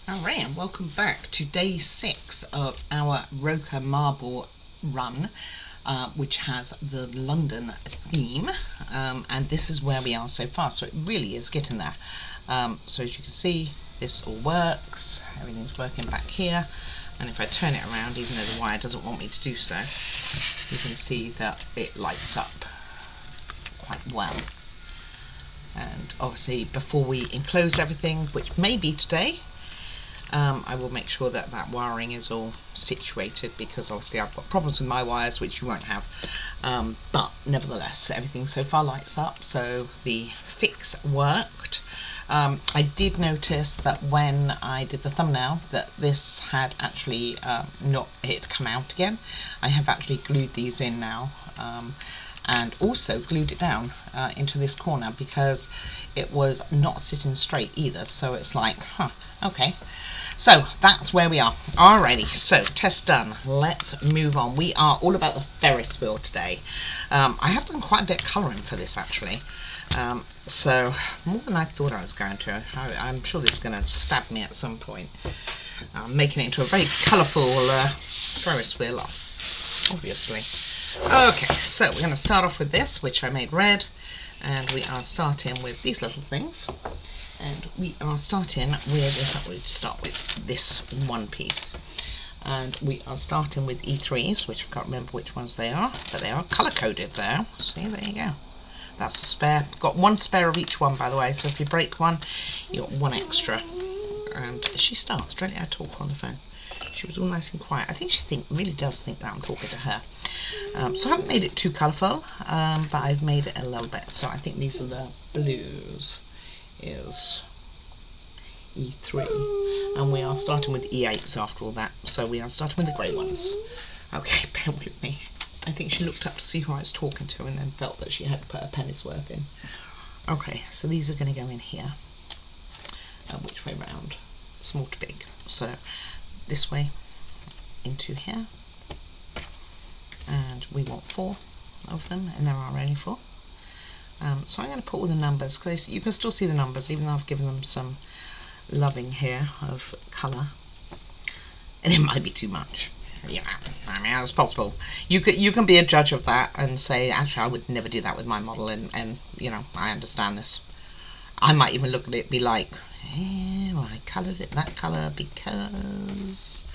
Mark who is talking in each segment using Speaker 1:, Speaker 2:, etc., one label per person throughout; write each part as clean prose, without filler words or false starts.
Speaker 1: Alright, and welcome back to day 6 of our Rokr marble run, which has the London theme, and this is where we are so far, so it really is getting there. So as you can see, this all works, everything's working back here, and if I turn it around, even though the wire doesn't want me to do so, you can see that it lights up quite well. And obviously before we enclose everything, which may be today, I will make sure that that wiring is all situated, because obviously I've got problems with my wires which you won't have, but nevertheless everything so far lights up, so the fix worked. I did notice that when I did the thumbnail that this had actually not come out again. I have actually glued these in now, and also glued it down into this corner because it was not sitting straight either, so it's like, okay. So that's where we are. Alrighty, so test done. Let's move on. We are all about the Ferris wheel today. I have done quite a bit of colouring for this actually. So more than I thought I was going to. I'm sure this is going to stab me at some point. Making it into a very colourful Ferris wheel, obviously. Okay, so we're going to start off with this, which I made red, and we are starting with these little things. And we are starting with, in fact we'll start with this one piece, and we are starting with E3s, which I can't remember which ones they are, but they are colour coded there. See, there you go. That's a spare. Got one spare of each one, by the way, so if you break one, you got one extra. And she starts directly. I talk on the phone. She was all nice and quiet. I think she really does think that I'm talking to her. So I haven't made it too colourful, but I've made it a little bit. So I think these are the blues. Is E3, and we are starting with E8s after all that, so we are starting with the grey ones. Okay, bear with me. I think she looked up to see who I was talking to and then felt that she had to put a penny's worth in. Okay, so these are going to go in here. Which way round? Small to big. So this way into here, and we want 4 of them, and there are only 4. So I'm going to put all the numbers, because you can still see the numbers even though I've given them some loving here of colour, and it might be too much. Yeah, I mean, it's possible. You can be a judge of that and say, actually I would never do that with my model, and you know, I understand this. I might even look at it and be like, well, I coloured it that colour because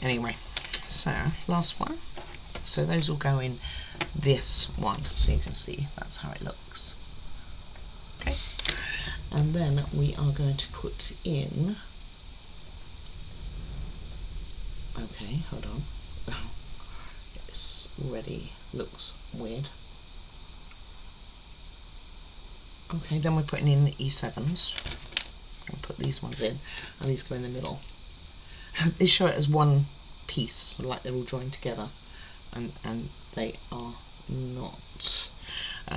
Speaker 1: anyway. So last one. So those will go in this one, so you can see that's how it looks. Okay, and then we are going to put in, okay, hold on, this already looks weird. Okay, then we're putting in the E7s. I'll put these ones in, and these go in the middle. They show it as one piece, like they're all joined together, and they are not.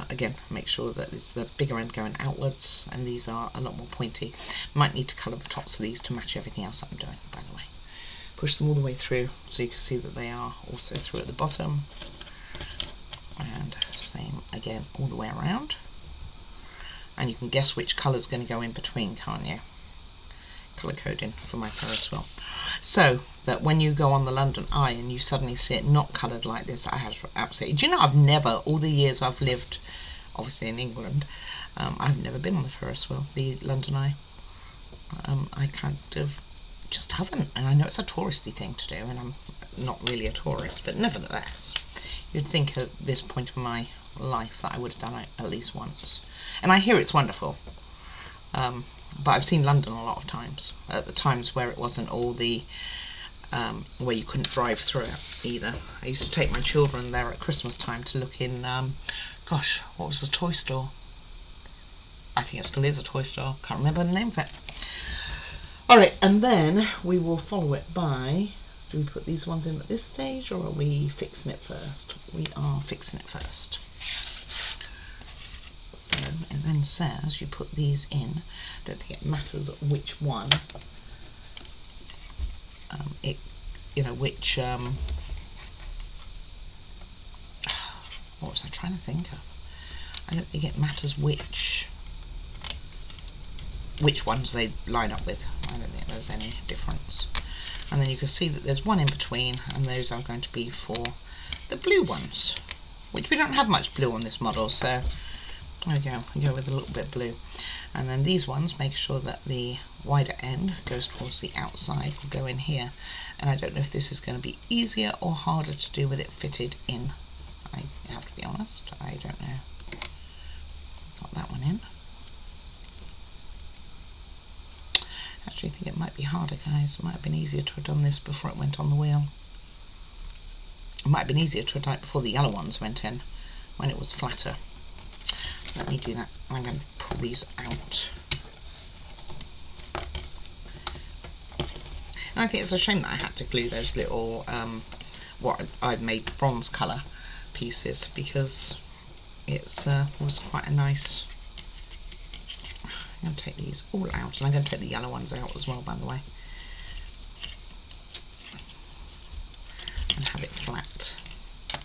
Speaker 1: Again, make sure that it's the bigger end going outwards, and these are a lot more pointy. Might need to colour the tops of these to match everything else that I'm doing, by the way. Push them all the way through so you can see that they are also through at the bottom, and same again all the way around. And you can guess which colour's going to go in between, can't you? Colour coding for my Ferris wheel, so that when you go on the London Eye and you suddenly see it not coloured like this, I have absolutely. Do you know, I've never, all the years I've lived, obviously in England, I've never been on the Ferris wheel, the London Eye. I kind of just haven't, and I know it's a touristy thing to do, and I'm not really a tourist, but nevertheless, you'd think at this point in my life that I would have done it at least once. And I hear it's wonderful. But I've seen London a lot of times, at the times where it wasn't all the, where you couldn't drive through it either. I used to take my children there at Christmas time to look in, gosh, what was the toy store? I think it still is a toy store, can't remember the name of it. Alright, and then we will follow it by, do we put these ones in at this stage, or are we fixing it first? We are fixing it first. So it then says you put these in. Don't think it matters which one. Which what was I trying to think of? I don't think it matters which ones they line up with. I I don't think there's any difference. And then you can see that there's one in between, and those are going to be for the blue ones, which we don't have much blue on this model, so there we go, we go with a little bit of blue. And then these ones, make sure that the wider end goes towards the outside, will go in here. And I don't know if this is going to be easier or harder to do with it fitted in. I have to be honest, I don't know. Got that one in. Actually, I think it might be harder, guys. It might have been easier to have done this before it went on the wheel. It might have been easier to have done it before the yellow ones went in, when it was flatter. Let me do that. I'm going to pull these out. And I think it's a shame that I had to glue those little, what I've made bronze colour pieces, because it was quite a nice... I'm going to take these all out, and I'm going to take the yellow ones out as well, by the way. And have it flat. Oh,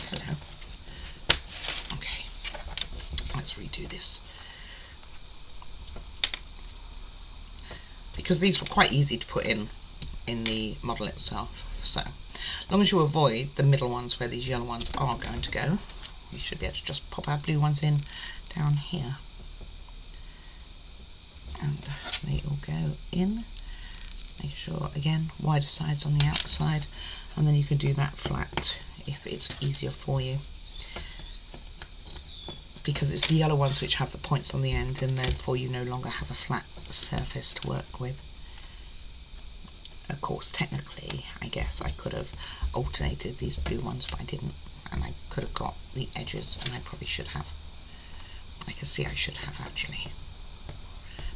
Speaker 1: hello. Okay, let's redo this. Because these were quite easy to put in the model itself. So, as long as you avoid the middle ones where these yellow ones are going to go, we should be able to just pop our blue ones in down here. And they all go in. Make sure, again, wider sides on the outside, and then you can do that flat if it's easier for you. Because it's the yellow ones which have the points on the end, and therefore you no longer have a flat surface to work with. Of course, technically, I guess I could have alternated these blue ones, but I didn't, and I could have got the edges, and I probably should have. I can see I should have, actually.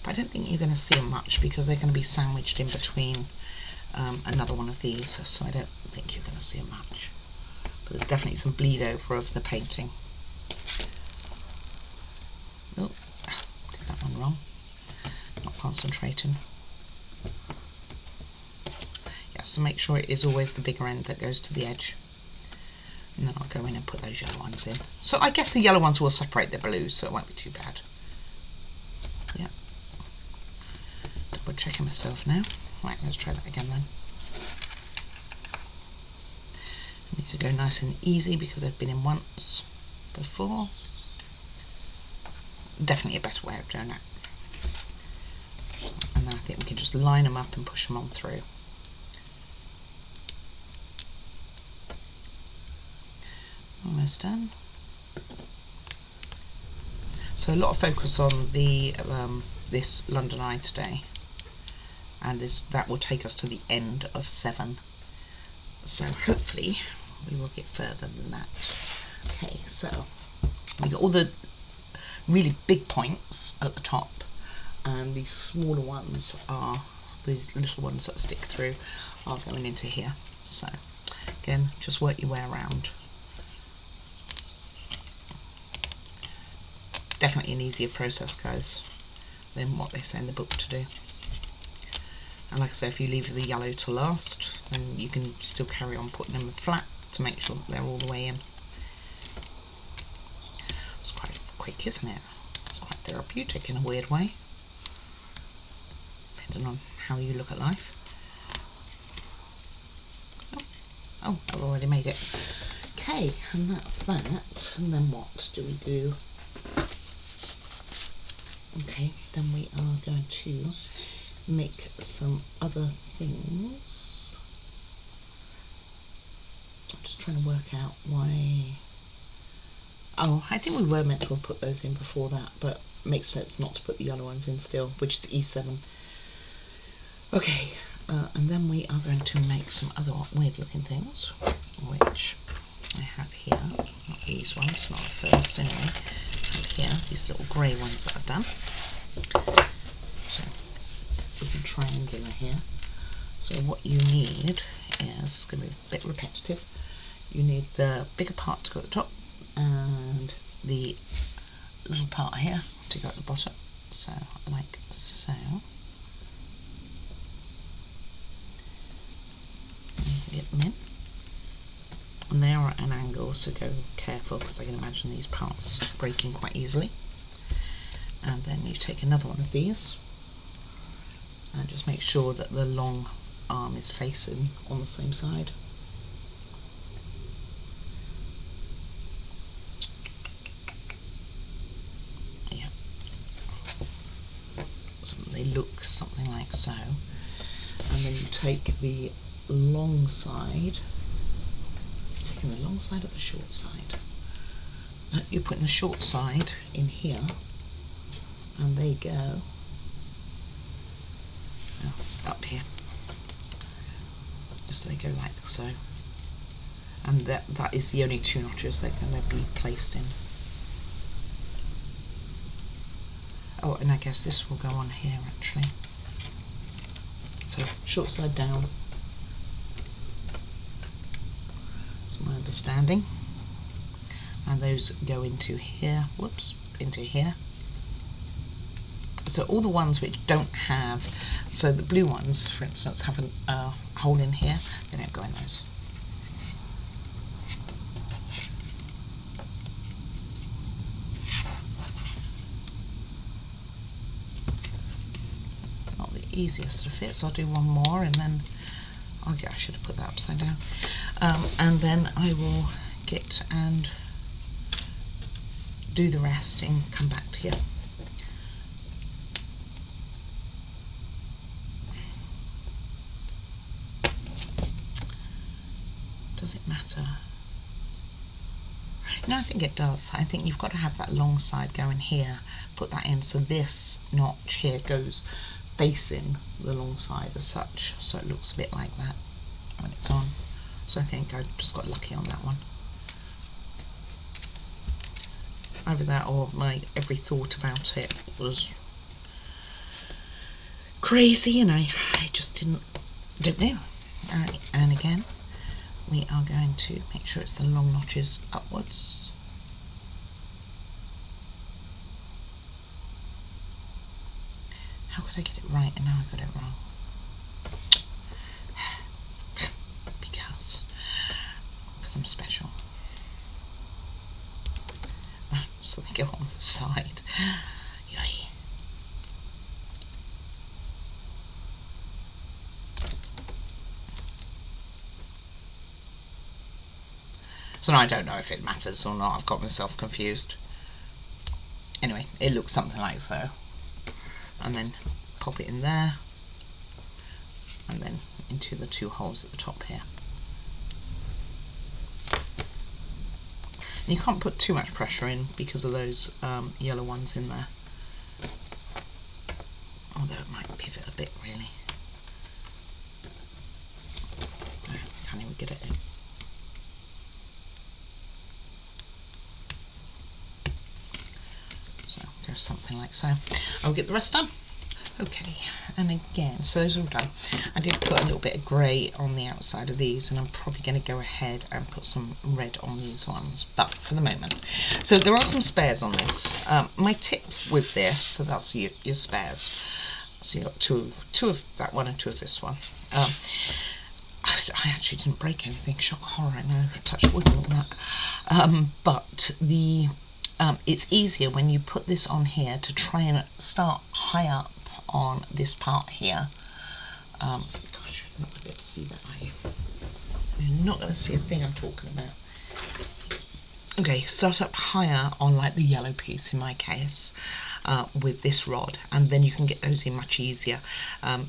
Speaker 1: But I don't think you're going to see them much, because they're going to be sandwiched in between another one of these, so I don't think you're going to see them much. But there's definitely some bleed over of the painting. Oh, did that one wrong. Not concentrating. Yeah, so make sure it is always the bigger end that goes to the edge. And then I'll go in and put those yellow ones in. So I guess the yellow ones will separate the blues, so it won't be too bad. Yeah. Double checking myself now. Right, let's try that again then. These will go nice and easy because they've been in once before. Definitely a better way of doing it. And then I think we can just line them up and push them on through. Almost done. So a lot of focus on the this London Eye today, and that will take us to the end of 7. So hopefully we will get further than that. Okay, so we got all the really big points at the top, and these smaller ones are, these little ones that stick through are going into here. So again, just work your way around. Definitely an easier process, guys, than what they say in the book to do. And like I say, if you leave the yellow to last, then you can still carry on putting them flat to make sure that they're all the way in. It's quite quick, isn't it? It's quite therapeutic in a weird way, depending on how you look at life. Oh, I've already made it. Okay, and that's that. And then what do we do? Okay, then we are going to make some other things. I'm just trying to work out why. Oh, I think we were meant to have put those in before that, but it makes sense not to put the yellow ones in still, which is E7. Okay, and then we are going to make some other weird looking things, which I have here. Not these ones, not the first anyway. I have here these little grey ones that I've done. So we can triangular here. So what you need is, it's going to be a bit repetitive, you need the bigger part to go at the top and the little part here to go at the bottom. So like so. Get them in. And they are at an angle, so go careful, because I can imagine these parts breaking quite easily. And then you take another one of these And just make sure that the long arm is facing on the same side. Yeah. So they look something like so. And then you take the long side, taking the long side of the short side. You're putting the short side in here, and there you go. Up here. So they go like so. And that is the only 2 notches they're going to be placed in. Oh, and I guess this will go on here actually. So short side down. That's my understanding. And those go into here. Whoops, into here. So all the ones which don't have, so the blue ones, for instance, have a hole in here. They don't go in those. Not the easiest to fit, so I'll do one more, and then I should have put that upside down. And then I will get and do the rest and come back to you. Does it matter? No, I think it does. I think you've got to have that long side going here, put that in, so this notch here goes facing the long side as such, so it looks a bit like that when it's on. So I think I just got lucky on that one. Either that or my every thought about it was crazy and I just don't know. Alright, and again we are going to make sure it's the long notches upwards. How could I get it right and now I got it wrong? Because I'm special. So they go on the side. Yay. So now I don't know if it matters or not. I've got myself confused. Anyway, it looks something like so. And then pop it in there. And then into the 2 holes at the top here. And you can't put too much pressure in because of those yellow ones in there. Although it might pivot a bit really. Can't even get it in. So there's something like so. I'll get the rest done. Okay, and again, so those are all done. I did put a little bit of grey on the outside of these, and I'm probably going to go ahead and put some red on these ones, but for the moment. So there are some spares on this. My tip with this, so that's your spares. So you've got two of that one and 2 of this one. I actually didn't break anything, shock horror, I know, touch wood and all that. But the it's easier when you put this on here to try and start high up on this part here. Gosh, you're not going to be able to see that, are you? You're not going to see a thing I'm talking about. Okay, start up higher on like the yellow piece in my case with this rod, and then you can get those in much easier.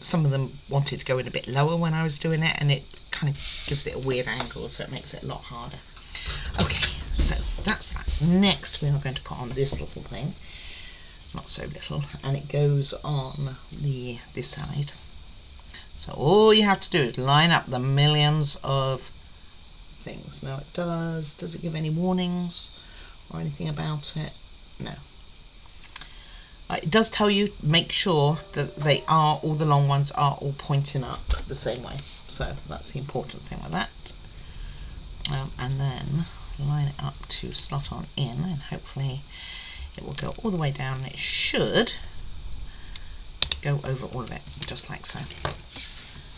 Speaker 1: Some of them wanted to go in a bit lower when I was doing it, and it kind of gives it a weird angle, so it makes it a lot harder. Okay, so that's that. Next we are going to put on this little thing. Not so little, and it goes on this side. So all you have to do is line up the millions of things. Now it does it give any warnings or anything about it? No. It does tell you, make sure that they are, all the long ones are all pointing up the same way. So that's the important thing with that. And then line it up to slot on in, and hopefully it will go all the way down, and it should go over all of it, just like so.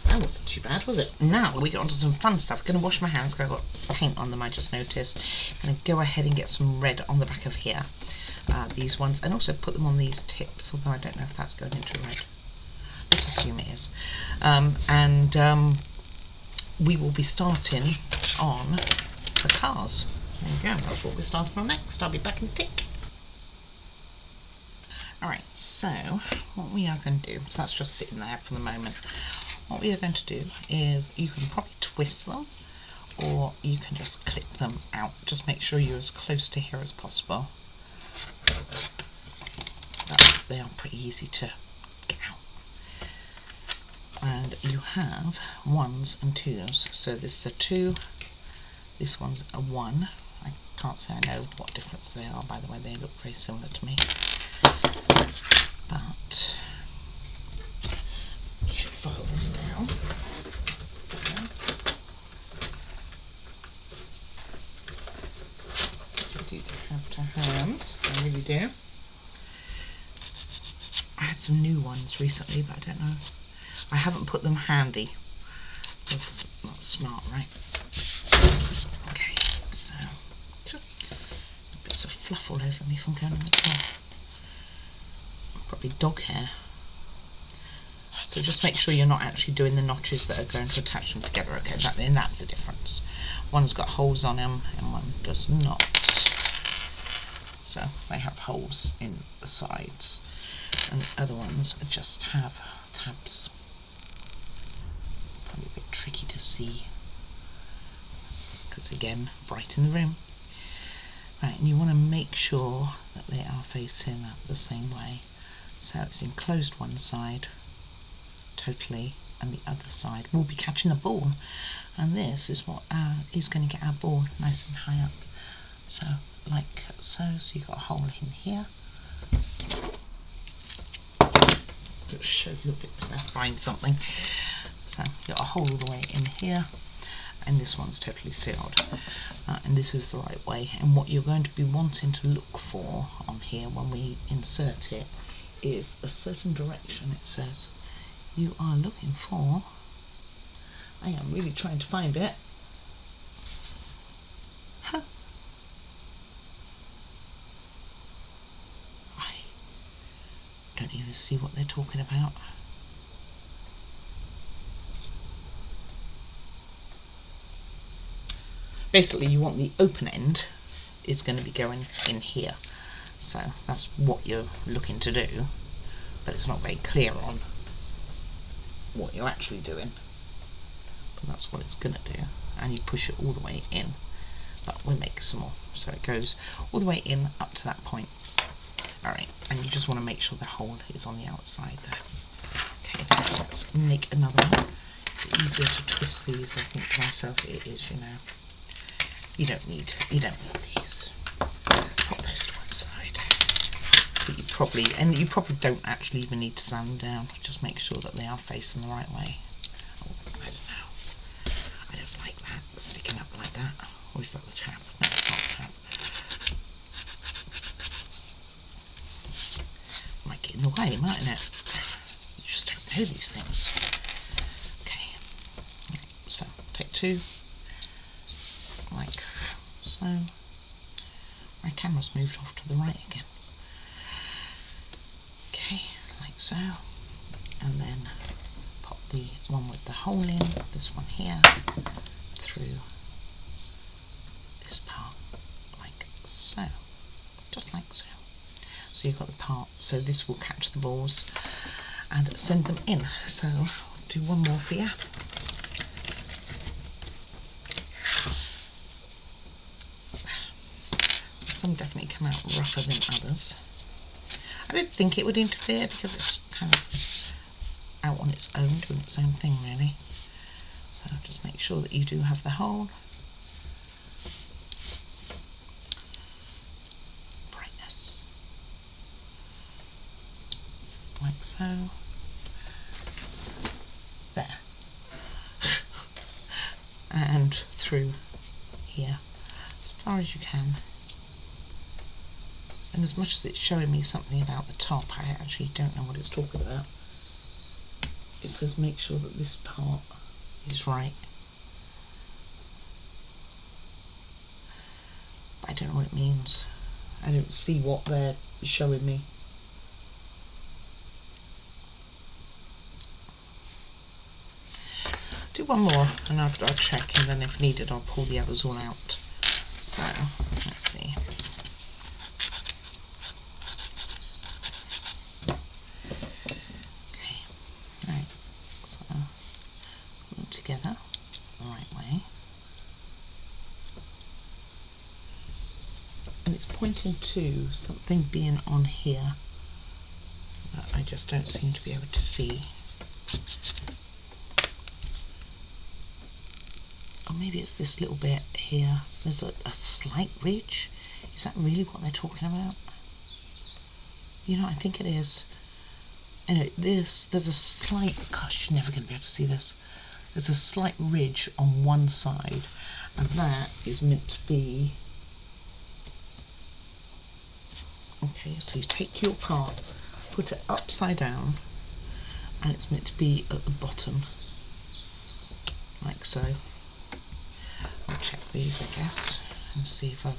Speaker 1: That wasn't too bad, was it? Now we get on to some fun stuff. I'm going to wash my hands because I've got paint on them, I just noticed. I'm going to go ahead and get some red on the back of here, these ones, and also put them on these tips, although I don't know if that's going into red. Let's assume it is. We will be starting on the cars. There you go, that's what we're starting on next. I'll be back in a tick. Alright, so what we are going to do, so that's just sitting there for the moment. What we are going to do is, you can probably twist them, or you can just clip them out. Just make sure you're as close to here as possible. They are pretty easy to get out. And you have 1s and 2s. So this is a 2, this one's a 1. I can't say I know what difference they are, by the way, they look very similar to me. But you should file this down. You do have to hand, I really do. I had some new ones recently, but I don't know. I haven't put them handy. That's not smart, right? Okay, so bits of fluff all over me from going on the floor. Probably dog hair. So just make sure you're not actually doing the notches that are going to attach them together. Okay, and that's the difference. One's got holes on them and one does not. So they have holes in the sides, and the other ones just have tabs. Probably a bit tricky to see because, again, bright in the room. Right, and you want to make sure that they are facing the same way. So it's enclosed one side totally, and the other side will be catching the ball. And this is what is going to get our ball nice and high up. So like so. So you've got a hole in here. Just show you a bit. Find something. So you've got a hole all the way in here, and this one's totally sealed. And this is the right way. And what you're going to be wanting to look for on here when we insert it is a certain direction. It says you are looking for. I am really trying to find it. Huh. I don't even see what they're talking about. Basically, you want the open end is going to be going in here. So that's what you're looking to do, but it's not very clear on what you're actually doing. But that's what it's going to do. And you push it all the way in. But we'll make some more. So it goes all the way in up to that point. Alright, and you just want to make sure the hole is on the outside there. Okay, let's make another one. Is it easier to twist these? I think to myself it is, you know. You don't need these. Pop those to one side. But you probably don't actually even need to sand them down. Just make sure that they are facing the right way. Oh, I don't know. I don't like that sticking up like that. Or is that the tab? No, it's not the tab. Might get in the way, mightn't it? You just don't know these things. Okay. So take 2. Like so. My camera's moved off to the right again. Okay, like so. And then pop the one with the hole in, this one here, through this part, like so. Just like so. So you've got the part, so this will catch the balls and send them in. So I'll do one more for you. Some definitely come out rougher than others. I don't think it would interfere because it's kind of out on its own, doing its own thing really. So just make sure that you do have the hole. Brightness. Like so. There. And through here as far as you can. And as much as it's showing me something about the top, I actually don't know what it's talking about. It says make sure that this part is right. But I don't know what it means. I don't see what they're showing me. do one more and I'll check, and then if needed I'll pull the others all out. So let's see. Okay, right, so put them together the right way. And it's pointing to something being on here that I just don't seem to be able to see. Or maybe it's this little bit here. There's a slight ridge. Is that really what they're talking about? You know, I think it is. Anyway, there's a slight, gosh, you're never going to be able to see this. There's a slight ridge on one side, and that is meant to be, okay, so you take your part, put it upside down, and it's meant to be at the bottom, like so. I'll check these, I guess, and see if I've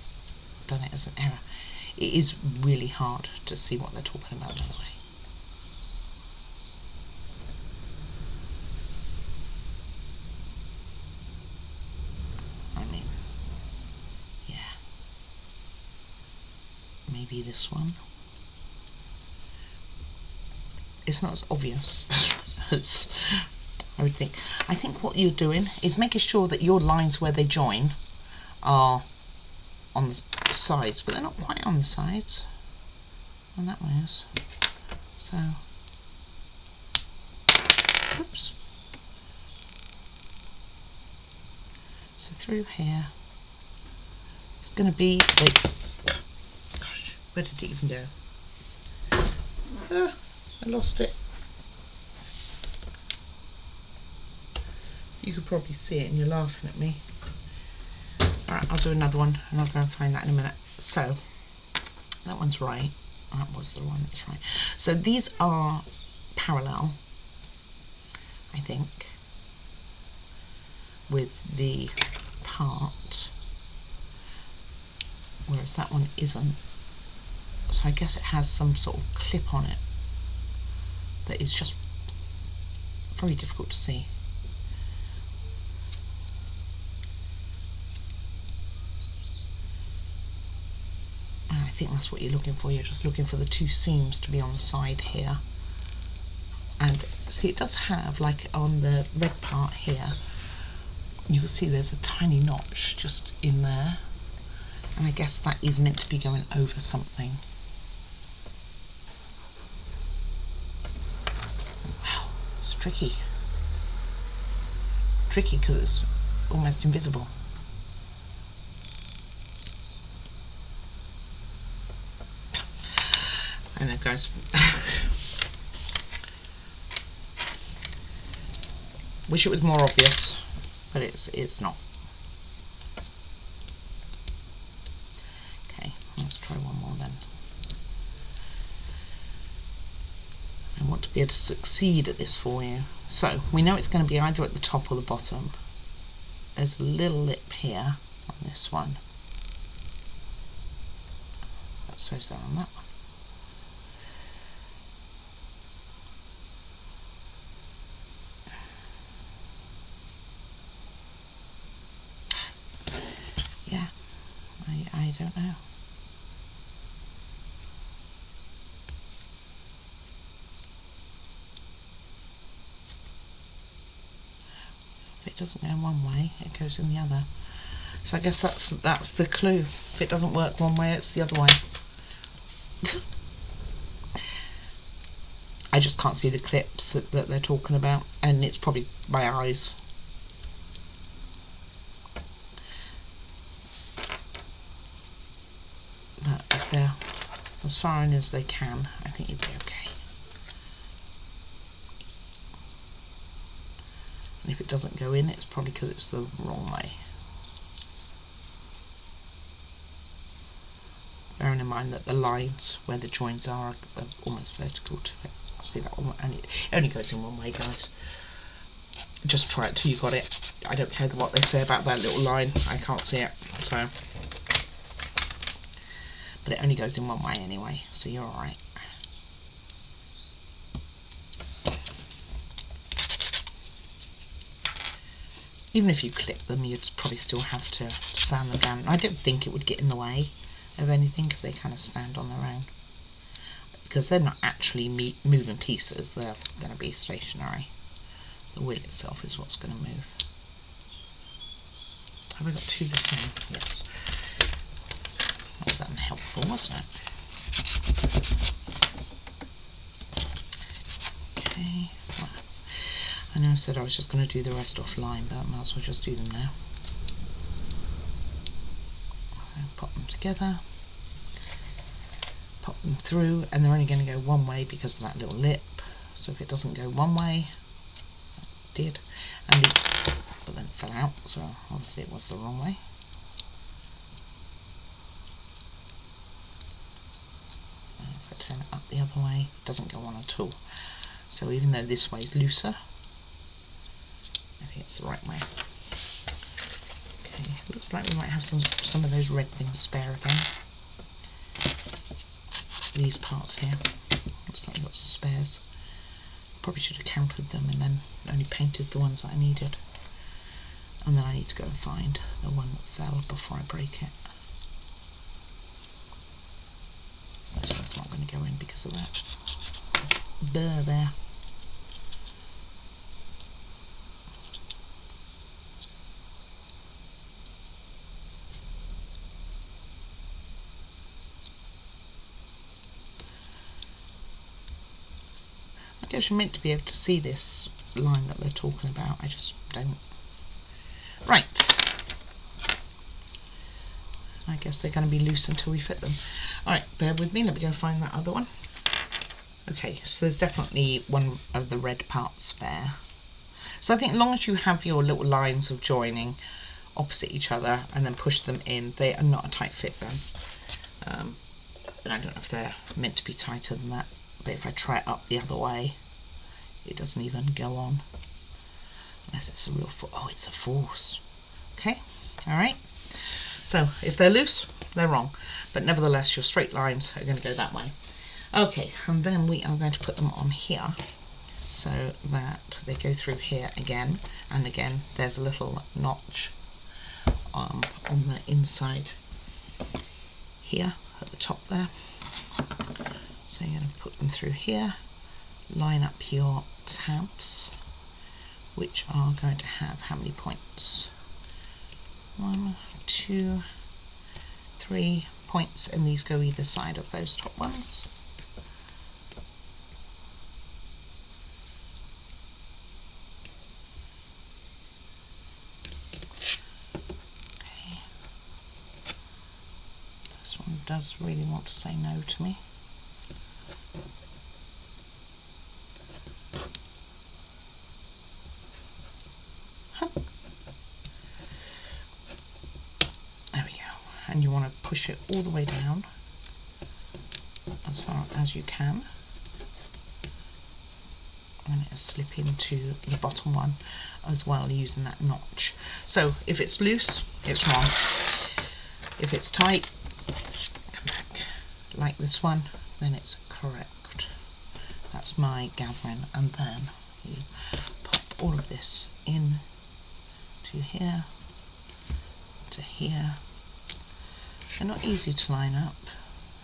Speaker 1: done it as an error. It is really hard to see what they're talking about, by the way. I mean, yeah. Maybe this one. It's not as obvious as I would think. I think what you're doing is making sure that your lines where they join are on the sides, but they're not quite on the sides. And that way is. So, oops. So through here, it's going to be, wait, gosh, where did it even go? I lost it. You could probably see it and you're laughing at me. Alright, I'll do another one and I'll go and find that in a minute. So, that one's right. That was the one that's right. So these are parallel, I think, with the part, whereas that one isn't. So I guess it has some sort of clip on it that is just very difficult to see. And I think that's what you're looking for. You're just looking for the two seams to be on the side here. And see, it does have, like on the red part here, you'll see there's a tiny notch just in there. And I guess that is meant to be going over something. Wow, it's tricky. Tricky because it's almost invisible. I know, guys. Wish it was more obvious, but it's not. Okay, let's try one more then. I want to be able to succeed at this for you. So we know it's going to be either at the top or the bottom. There's a little lip here on this one. So's there on that one. Yeah, I don't know. If it doesn't go in one way, it goes in the other. So I guess that's the clue. If it doesn't work one way, it's the other way. I just can't see the clips that they're talking about, and it's probably my eyes. But if they're as far in as they can, I think you'd be okay. And if it doesn't go in, it's probably because it's the wrong way. Bearing in mind that the lines where the joins are almost vertical to it. See that one, and it only goes in one way, guys. Just try it till you got it. I don't care what they say about that little line. I can't see it, so. But it only goes in one way anyway, so you're alright. Even if you clip them, you'd probably still have to sand them down. I don't think it would get in the way of anything because they kind of stand on their own. Because they're not actually moving pieces, they're going to be stationary. The wheel itself is what's going to move. Have I got two the same? Yes. That was unhelpful, wasn't it? Okay. Well, I know I said I was just going to do the rest offline, but I might as well just do them now. So pop them together. Pop them through, and they're only going to go one way because of that little lip. So if it doesn't go one way, it did, but then it fell out, so obviously it was the wrong way. And if I turn it up the other way, it doesn't go on at all. So even though this way is looser, I think it's the right way. Okay, looks like we might have some of those red things spare again. These parts here, looks like we've got some spares. Probably should have counted them and then only painted the ones that I needed. And then I need to go and find the one that fell before I break it. This one's not going to go in because of that burr there. I guess you're meant to be able to see this line that they're talking about, I just don't. Right. I guess they're going to be loose until we fit them. Alright, bear with me, let me go find that other one. Okay, so there's definitely one of the red parts spare. So I think as long as you have your little lines of joining opposite each other and then push them in, they are not a tight fit then. And I don't know if they're meant to be tighter than that, but if I try it up the other way, it doesn't even go on. Unless it's a real force. Oh, it's a force. Okay, alright. So if they're loose, they're wrong. But nevertheless, your straight lines are going to go that way. Okay, and then we are going to put them on here so that they go through here again. And again, there's a little notch on the inside here at the top there. So you're going to put them through here, line up your tabs, which are going to have how many points? 1, 2, 3 points, and these go either side of those top ones. Okay. This one does really want to say no to me. There we go. And you want to push it all the way down as far as you can. And it'll slip into the bottom one as well using that notch. So if it's loose, it's wrong. If it's tight, come back like this one, then it's correct. That's my gathering. And then you pop all of this in to here, to here. They're not easy to line up.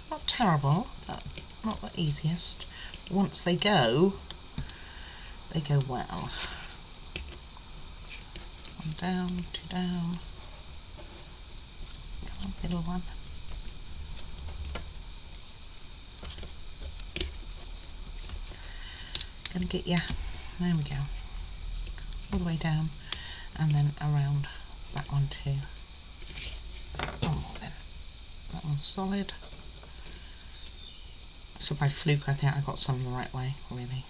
Speaker 1: Not terrible, but not the easiest. Once they go well. One down, two down. Come on, middle one. Gonna get you. There we go. All the way down, and then around that one too. One more then. That one's solid. So by fluke, I think I got some the right way, really.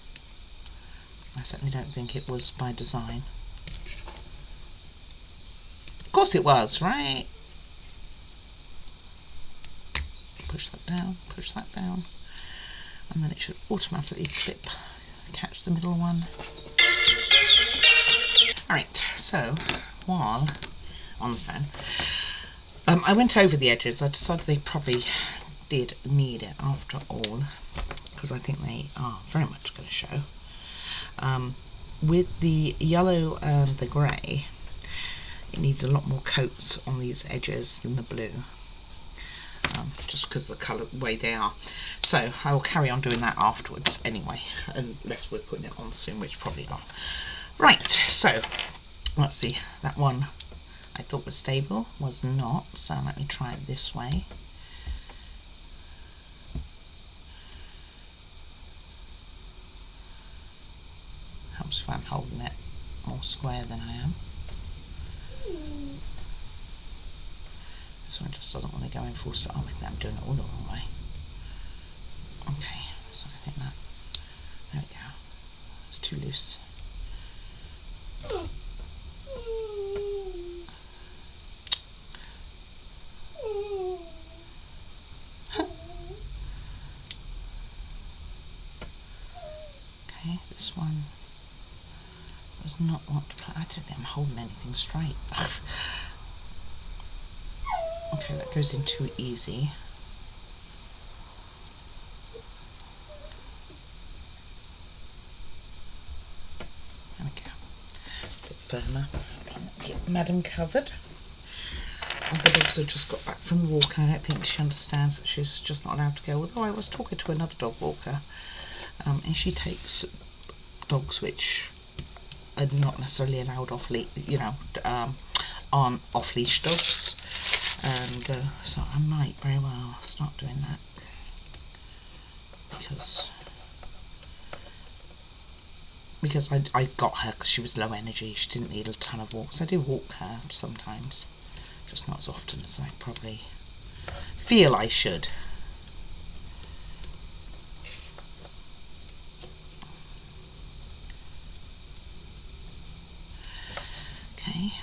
Speaker 1: I certainly don't think it was by design. Of course it was, right? Push that down, and then it should automatically clip, catch the middle one. Alright, so while on the phone, I went over the edges. I decided they probably did need it after all, because I think they are very much going to show. With the yellow and the grey, it needs a lot more coats on these edges than the blue, just because of the colour way they are. So I will carry on doing that afterwards anyway, unless we're putting it on soon, which probably not. Right, so let's see, that one I thought was stable, was not, so let me try it this way. Helps if I'm holding it more square than I am. This one just doesn't want to go in full stop. Oh, I'm doing it all the wrong way. Okay, so I think that, there we go. It's too loose. Okay, this one does not want to play. I don't think I'm holding anything straight. Okay, that goes in too easy. There we go. A bit firmer. Get Madam covered. And the dogs have just got back from the walk, and I don't think she understands that she's just not allowed to go. Although I was talking to another dog walker, and she takes dogs which are not necessarily allowed off leash, you know, aren't off leash dogs, and so I might very well start doing that, because I got her because she was low energy. She didn't need a ton of walks. I do walk her sometimes, just not as often as I probably feel I should. Okay,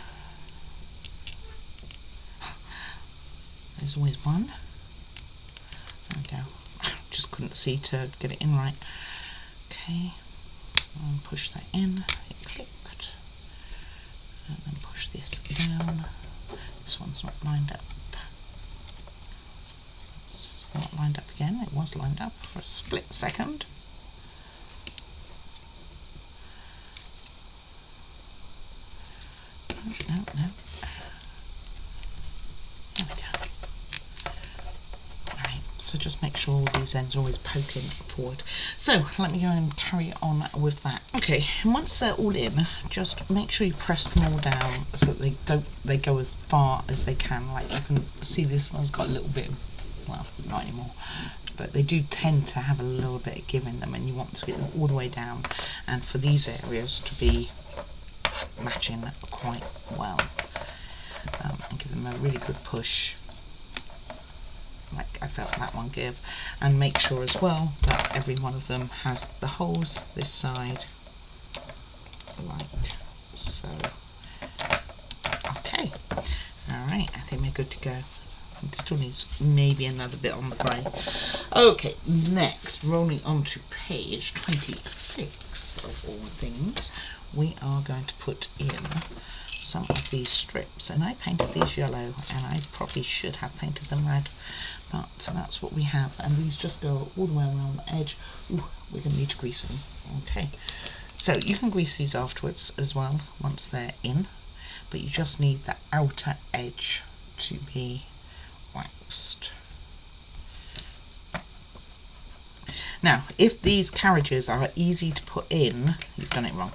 Speaker 1: there's always one. There we go. Just couldn't see to get it in right. Okay, and push that in. It clicked, and then push this down. This one's not lined up. It's not lined up again. It was lined up for a split second. No. There we go. Alright, so just make sure all these ends are always poking forward. So let me go and carry on with that. Okay, and once they're all in, just make sure you press them all down so that they go as far as they can. Like you can see this one's got a little bit of, well, not anymore, but they do tend to have a little bit of give in them, and you want to get them all the way down, and for these areas to be matching quite well, and give them a really good push like I felt that one give, and make sure as well that every one of them has the holes this side like so. Okay, alright, I think we're good to go. It still needs maybe another bit on the grey. Okay, next, rolling on to page 26 of all things, we are going to put in some of these strips, and I painted these yellow, and I probably should have painted them red, but that's what we have, and these just go all the way around the edge. Ooh, we're going to need to grease them. Okay, so you can grease these afterwards as well once they're in, but you just need the outer edge to be waxed. Now, if these carriages are easy to put in, you've done it wrong.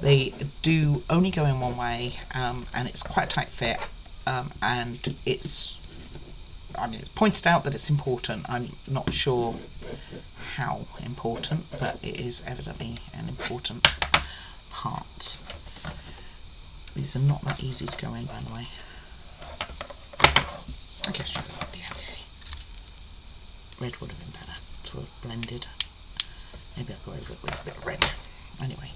Speaker 1: They do only go in one way, and it's quite a tight fit, and it's pointed out that it's important. I'm not sure how important, but it is evidently an important part. These are not that easy to go in, by the way. I guess you'll be okay. Red would have been better to have blended. Maybe I'll go over it with a bit of red. Anyway,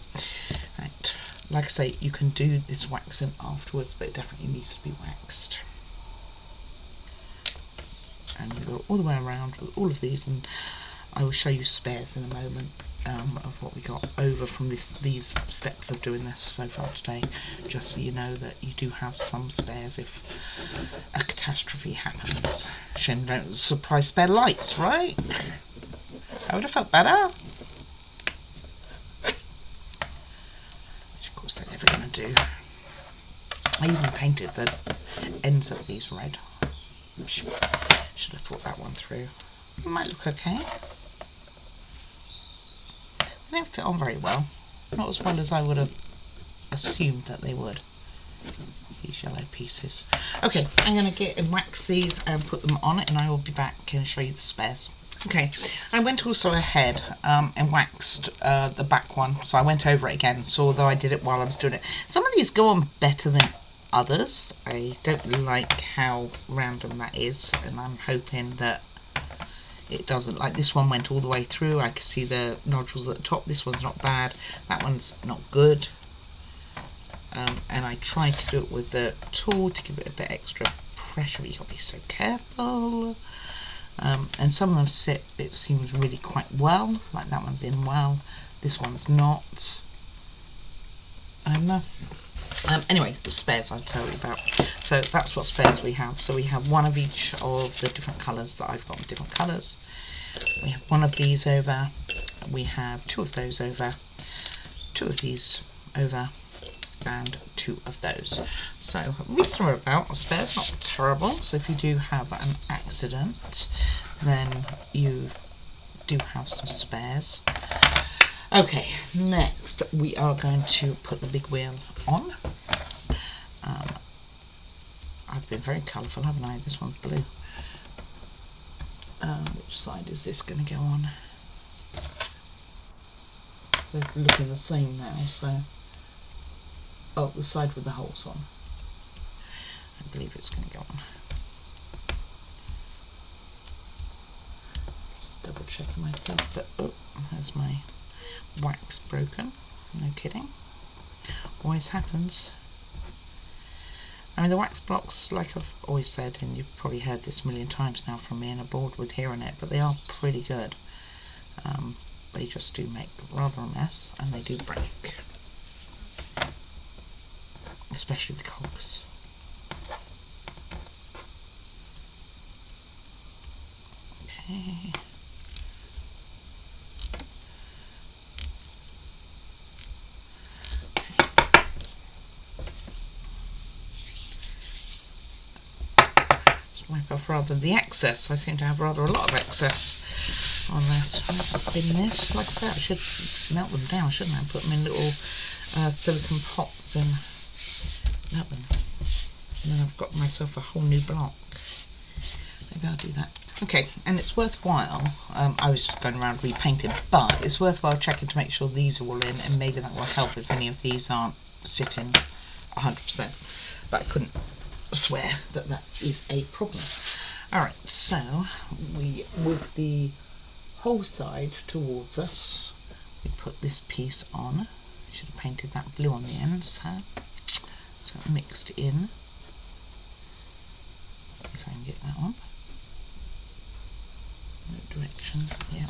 Speaker 1: right. Like I say, you can do this waxing afterwards, but it definitely needs to be waxed. And you go all the way around with all of these, and I will show you spares in a moment of what we got over from these steps of doing this so far today, just so you know that you do have some spares if a catastrophe happens. Shame they don't supply spare lights, right? I would have felt better. Which of course they're never going to do. I even painted the ends of these red. Should have thought that one through. It might look okay. They don't fit on very well. Not as well as I would have assumed that they would. These yellow pieces. Okay, I'm going to get and wax these and put them on, and I will be back and show you the spares. Okay, I went also ahead and waxed the back one, so I went over it again, so although I did it while I was doing it. Some of these go on better than others. I don't like how random that is, and I'm hoping that it doesn't. Like this one went all the way through. I can see the nodules at the top. This one's not bad. That one's not good. And I tried to do it with the tool to give it a bit extra pressure, but you've got to be so careful. And some of them sit, it seems, really quite well. Like that one's in well. This one's not. Enough. Anyway, the spares I'll tell you about. So that's what spares we have. So we have one of each of the different colours that I've got in different colours. We have one of these over. We have two of those over. Two of these over. And two of those. So reasonable amount of spares, not terrible. So if you do have an accident, then you do have some spares. Okay, next we are going to put the big wheel on. I've been very colourful, haven't I? This one's blue. Which side is this going to go on? They're looking the same now, so... Oh, the side with the holes on. I believe it's going to go on. Just double checking myself, but oh, there's my wax broken. No kidding. Always happens. I mean, the wax blocks, like I've always said, and you've probably heard this a million times now from me and are bored with hearing it, but they are pretty good. They just do make rather a mess, and they do break. Especially the cogs. Okay. Just wipe off rather the excess. I seem to have rather a lot of excess on this. I'm going to bin this. Like I said, I should melt them down, shouldn't I? And put them in little silicone pots and melt them. And then I've got myself a whole new block. Maybe I'll do that. Okay, and it's worthwhile. I was just going around repainting, but it's worthwhile checking to make sure these are all in, and maybe that will help if any of these aren't sitting 100%. But I couldn't swear that that is a problem. Alright, so we, with the whole side towards us, we put this piece on. Should have painted that blue on the ends, huh? So mixed in. If I can get that on. No direction. Yeah.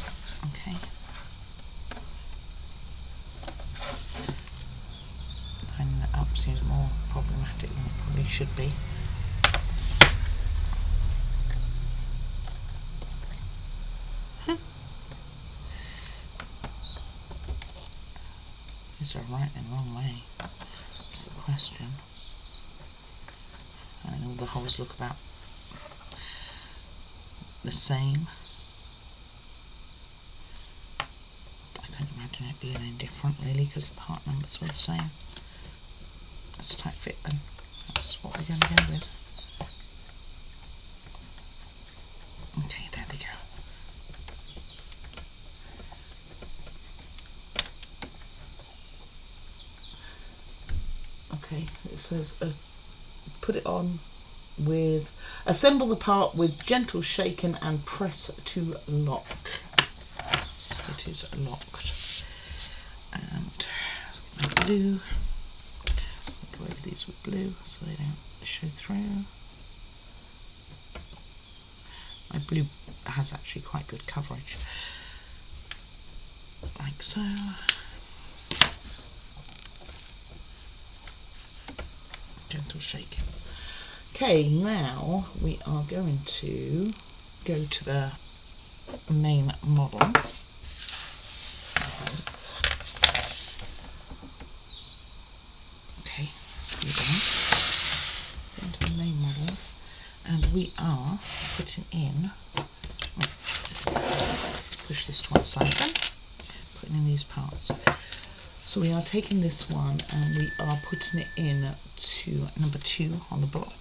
Speaker 1: Okay. Lining that up seems more problematic than it probably should be. Is there a right and wrong way? That's the question. And all the holes look about the same. I can't imagine it being any different really, because the part numbers were the same. That's tight fit then. That's what we're going to go with. Okay, there they go. Okay, it says put it on with, assemble the part with gentle shaking and press to lock. It is locked. And let's get my blue. I'll go over these with blue so they don't show through. My blue has actually quite good coverage. Like so. Gentle shaking. Okay, now we are going to go to the main model. Okay, we're done. we are putting in, push this to one side then, putting in these parts. So we are taking this one and we are putting it in to number 2 on the block.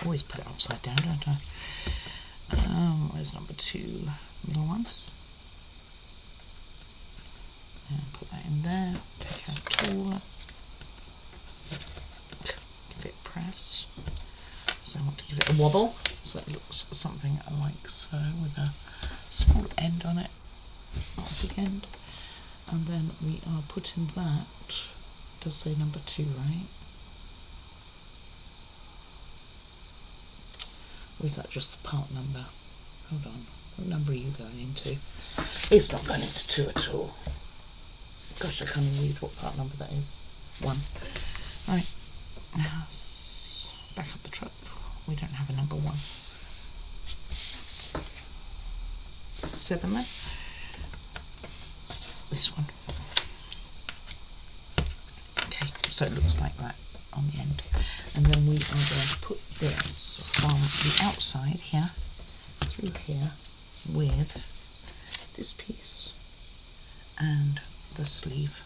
Speaker 1: Always put it upside down, don't I? Where's number 2? Middle one. And put that in there. Take our tool. Give it a press. So I want to give it a wobble, so it looks something like so, with a small end on it, not a big end. And then we are putting that, it does say number 2, right? Or is that just the part number? Hold on, what number are you going into? It's not going into 2 at all. Gosh, I can't even read what part number that is. 1. Right, now back up the truck. We don't have a number 1. 7 then. This one. Okay, so it looks like that on the end. And then we are going to put this from the outside here, through here, with this piece and the sleeve.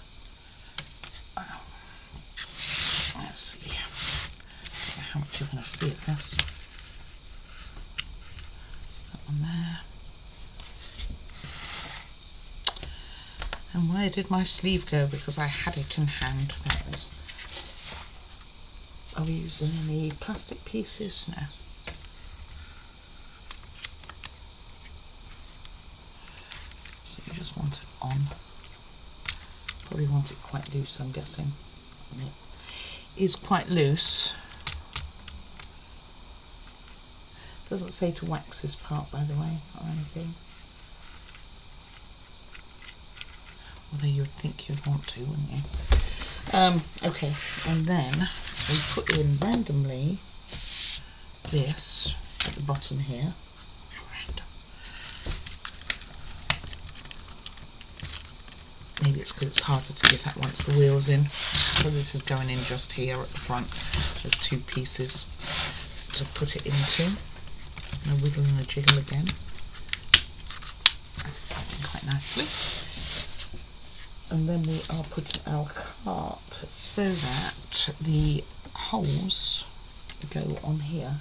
Speaker 1: Let's see. I don't know how much you're going to see of this. That one there. And where did my sleeve go? Because I had it in hand. That was. Are we using any plastic pieces? No. So you just want it on. Probably want it quite loose, I'm guessing. And it is quite loose. Doesn't say to wax this part, by the way, or anything. Although you'd think you'd want to, wouldn't you? Okay, and then so you put in randomly this at the bottom here. Random. Maybe it's because it's harder to get at once the wheel's in. So this is going in just here at the front. There's 2 pieces to put it into. And a wiggle and a jiggle again. Quite nicely. And then we are putting our cart so that the holes go on here.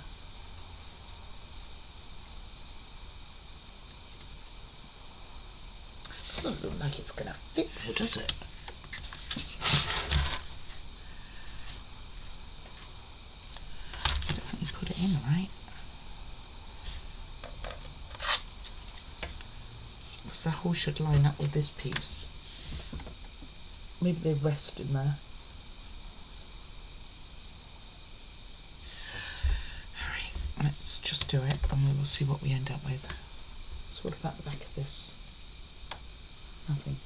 Speaker 1: Doesn't look like it's going to fit though, does it? Definitely put it in, right? Because the hole should line up with this piece. Maybe they rest in there. Alright, let's just do it and we will see what we end up with. So what about the back of this? Nothing.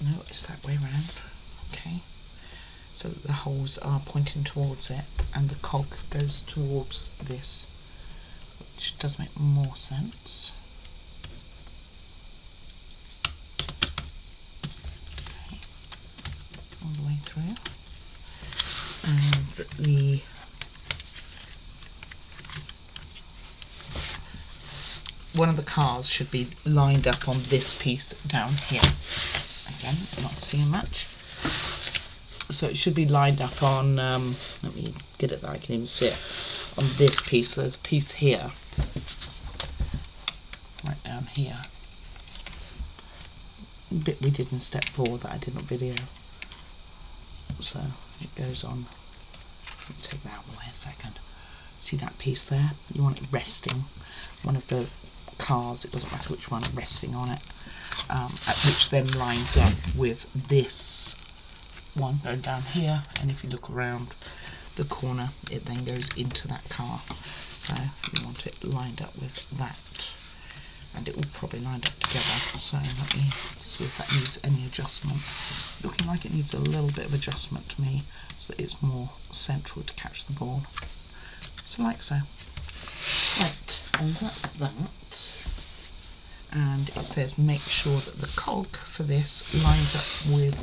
Speaker 1: No, it's that way round. Okay. So that the holes are pointing towards it and the cog goes towards this, which does make more sense. Okay. All the way through. And one of the cars should be lined up on this piece down here. Again, not seeing much. So it should be lined up on, let me get it that I can even see it, on this piece. There's a piece here, right down here. A bit we did in step 4 that I didn't video. So it goes on, let me take that out of the way a second. See that piece there? You want it resting, one of the cars, it doesn't matter which one, resting on it, which then lines up with this one going down here, and if you look around the corner it then goes into that car. So you want it lined up with that, and it will probably lined up together. So let me see if that needs any adjustment. It's looking like it needs a little bit of adjustment to me, so that it's more central to catch the ball. So like so. Right, and that's that. and it says make sure that the cog for this lines up with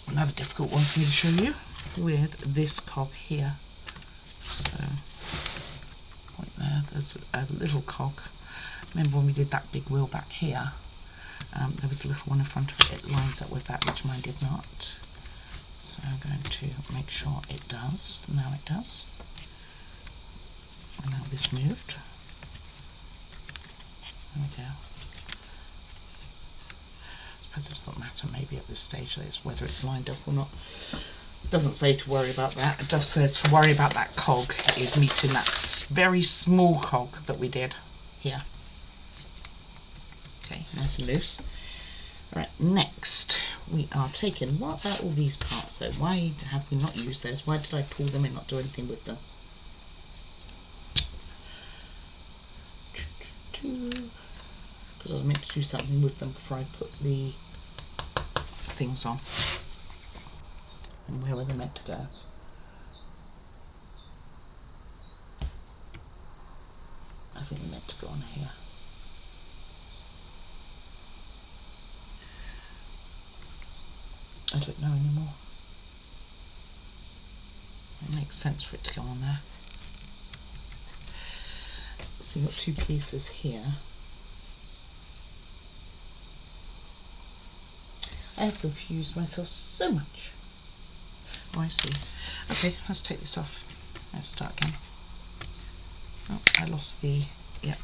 Speaker 1: another difficult one for me to show you, with this cog here. So point there's a little cog. Remember when we did that big wheel back here, there was a little one in front of it. It lines up with that, which mine did not. So I'm going to make sure it does. Now it does. And now this moved. There we go. I suppose it doesn't matter maybe at this stage whether it's lined up or not. It doesn't say to worry about that. It just says to worry about that cog is meeting that very small cog that we did here. Okay, nice and loose. Alright, next we are taking, what about all these parts though? Why have we not used those? Why did I pull them and not do anything with them? Because I was meant to do something with them before I put the things on. And where were they meant to go? I think they're meant to go on here. I don't know anymore. It makes sense for it to go on there. So you've got two pieces here. I have confused myself so much. Oh, I see. Okay, let's take this off. Let's start again. Oh, I lost the... Yep.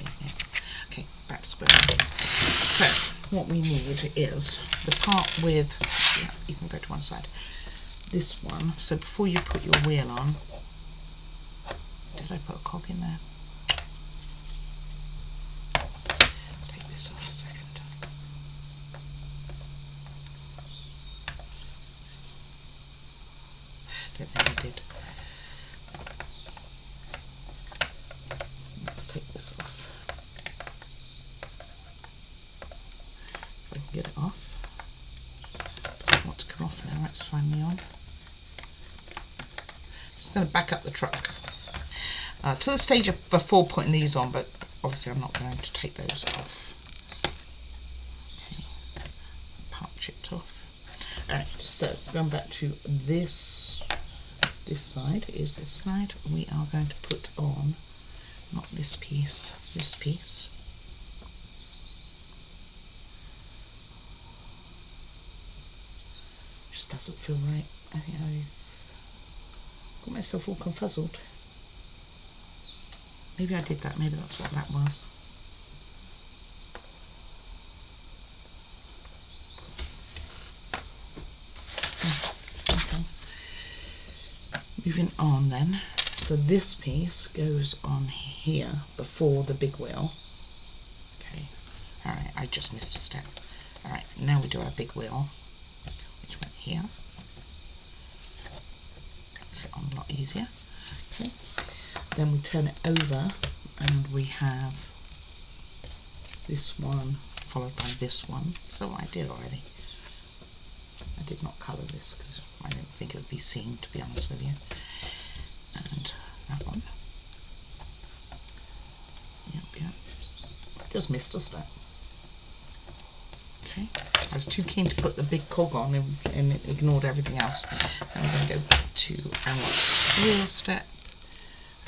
Speaker 1: Okay, back to square one. So, what we need is the part with... Yeah, you can go to one side. This one. So before you put your wheel on... Did I put a cog in there? Take this off a second. Don't think I did. Let's take this off. If I can get it off. Doesn't want to come off now, it's finally on. Just going to back up the truck to the stage of before putting these on, but obviously I'm not going to take those off. Okay. Part chipped off. Alright, so going back to this side is this side. We are going to put on, not this piece, this piece. Just doesn't feel right. I think I got myself all confuzzled. Maybe I did that, maybe that's what that was. Moving on then, so this piece goes on here before the big wheel. Okay, alright, I just missed a step. Alright, now we do our big wheel, which went here. Fit on a lot easier. Okay, then we turn it over and we have this one followed by this one. So I did already. I did not colour this because I didn't think it would be seen, to be honest with you. And that one. Yep. Just missed a step. Okay. I was too keen to put the big cog on and it ignored everything else. Now we're going to go back to our wheel step.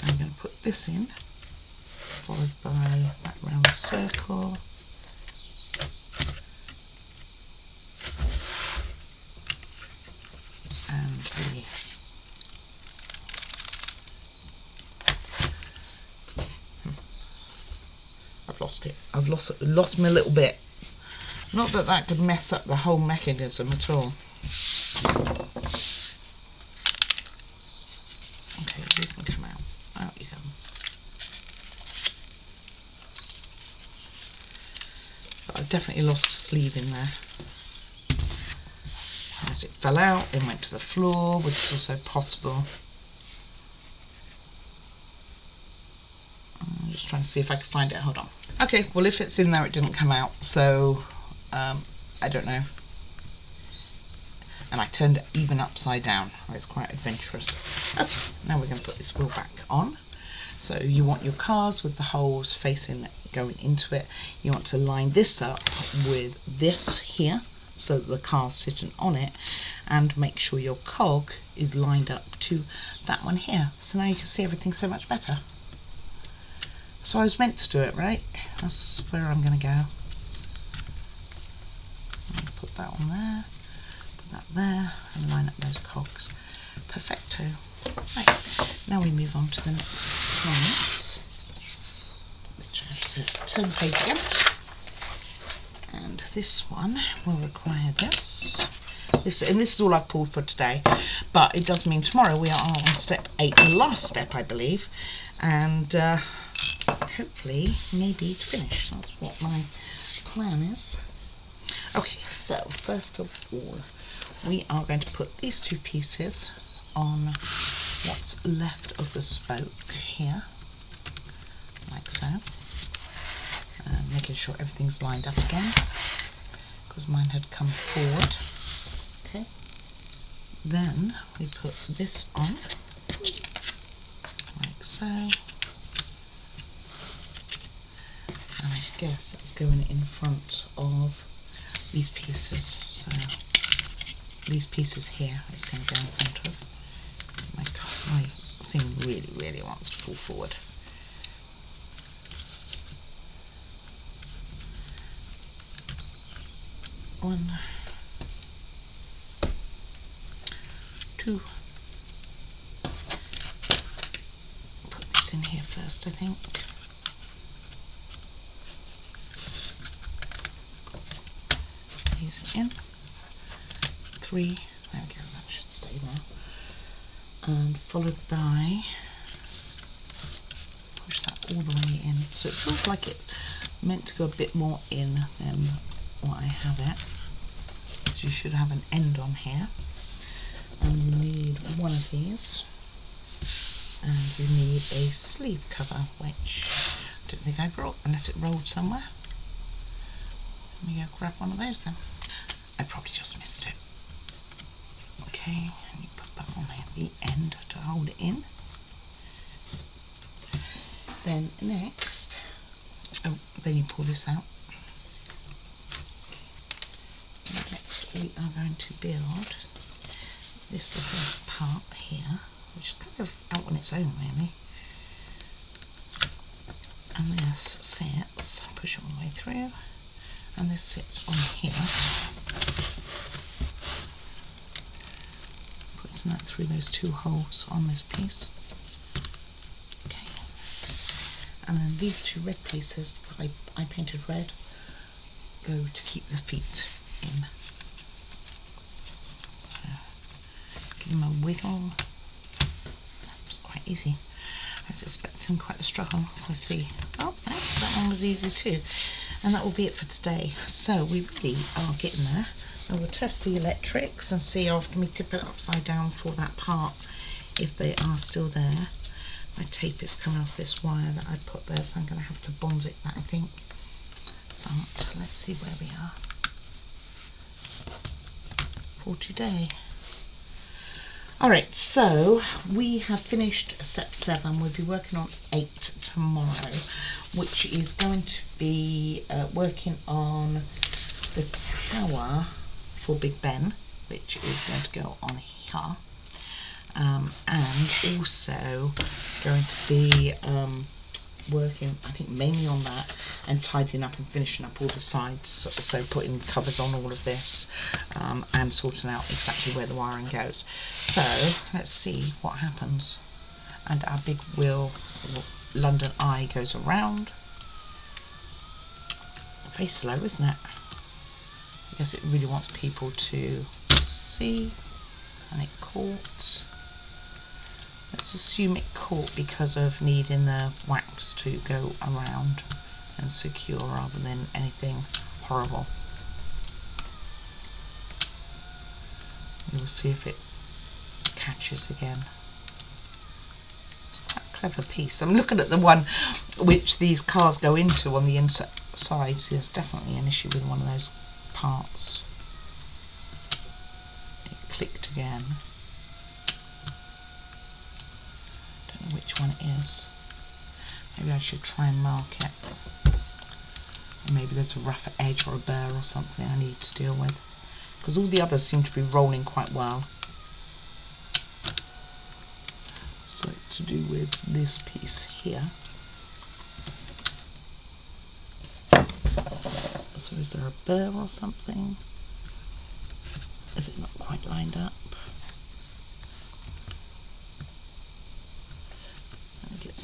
Speaker 1: I'm going to put this in, followed by that round circle. And the I've lost it. I've lost me a little bit. Not that that could mess up the whole mechanism at all. Okay, you can come out. Out you come. But I've definitely lost a sleeve in there. As it fell out, it went to the floor, which is also possible. I'm just trying to see if I can find it. Hold on. Okay, well if it's in there it didn't come out, so I don't know. And I turned it even upside down. It's quite adventurous. Okay, now we're going to put this wheel back on. So you want your cars with the holes facing going into it. You want to line this up with this here so that the car's sitting on it, and make sure your cog is lined up to that one here. So now you can see everything so much better. So I was meant to do it, right? That's where I'm going to go. Put that on there, put that there, and line up those cogs. Perfecto. Right, now we move on to the next plants, which I have to turn the page again. And this one will require this. And this is all I've pulled for today, but it does mean tomorrow we are on step 8, the last step I believe, and hopefully maybe to finish. That's what my plan is. Okay, so first of all we are going to put these two pieces on what's left of the spoke here, like so, making sure everything's lined up again because mine had come forward. Okay, then we put this on like so, and I guess that's going in front of these pieces, so these pieces here is going to go in front of. My thing really wants to fall forward. One, two. Put this in here first, I think. Ease it in. 3. There we go. That should stay now. And followed by, push that all the way in. So it feels like it's meant to go a bit more in than what I have it. So you should have an end on here. And you need one of these. And you need a sleeve cover, which I don't think I brought unless it rolled somewhere. Let me go grab one of those then. I probably just missed it. Okay, and you put that on at the end to hold it in. Then next, then you pull this out. Next we are going to build this little part here, which is kind of out on its own really. And this sits, push it all the way through, and this sits on here. Putting that through those two holes on this piece. Okay. And then these two red pieces that I painted red go to keep the feet in. So give them a wiggle. It's quite easy. I was expecting quite the struggle. I see. Oh, no, that one was easy too. And that will be it for today. So we really are getting there. I will test the electrics and see after me tip it upside down for that part if they are still there. My tape is coming off this wire that I put there, so I'm going to have to bond it that I think. But let's see where we are for today. Alright, so we have finished step 7. We'll be working on 8 tomorrow, which is going to be working on the tower for Big Ben, which is going to go on here, and also going to be working, I think, mainly on that and tidying up and finishing up all the sides, so putting covers on all of this, and sorting out exactly where the wiring goes. So let's see what happens. And our big wheel London Eye goes around. Very slow, isn't it? I guess it really wants people to see. And it caught. Let's assume it caught because of needing the wax to go around and secure rather than anything horrible. We'll see if it catches again. It's quite a clever piece. I'm looking at the one which these cars go into on the inside. See, there's definitely an issue with one of those parts. It clicked again. Don't know which one it is. Maybe I should try and mark it. Maybe there's a rough edge or a burr or something I need to deal with, because all the others seem to be rolling quite well. So it's to do with this piece here. So is there a burr or something? Is it not quite lined up? Let me get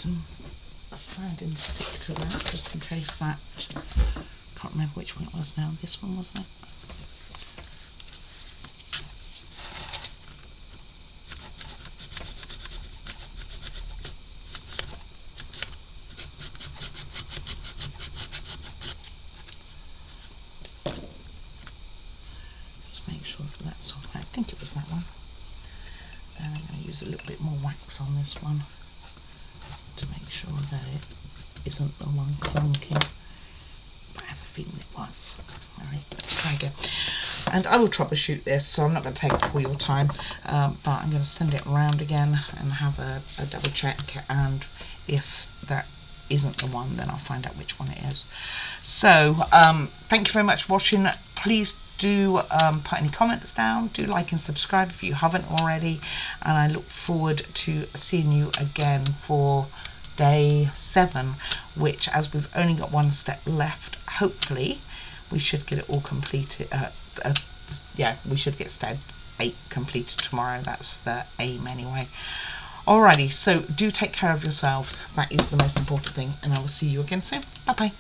Speaker 1: a sanding stick to that, just in case that. Can't remember which one it was now. This one, wasn't it? Make sure that's off. I think it was that one. Then I'm going to use a little bit more wax on this one to make sure that it isn't the one clunking. But I have a feeling it was. Alright, let's try again. And I will troubleshoot this, so I'm not going to take up all your time, but I'm going to send it around again and have a double check, and if that isn't the one, then I'll find out which one it is. So thank you very much for watching. Please do put any comments down, do like and subscribe if you haven't already, and I look forward to seeing you again for day 7, which, as we've only got one step left, hopefully we should get it all completed. Yeah, we should get step 8 completed tomorrow. That's the aim anyway. Alrighty, so do take care of yourselves. That is the most important thing, and I will see you again soon. Bye bye.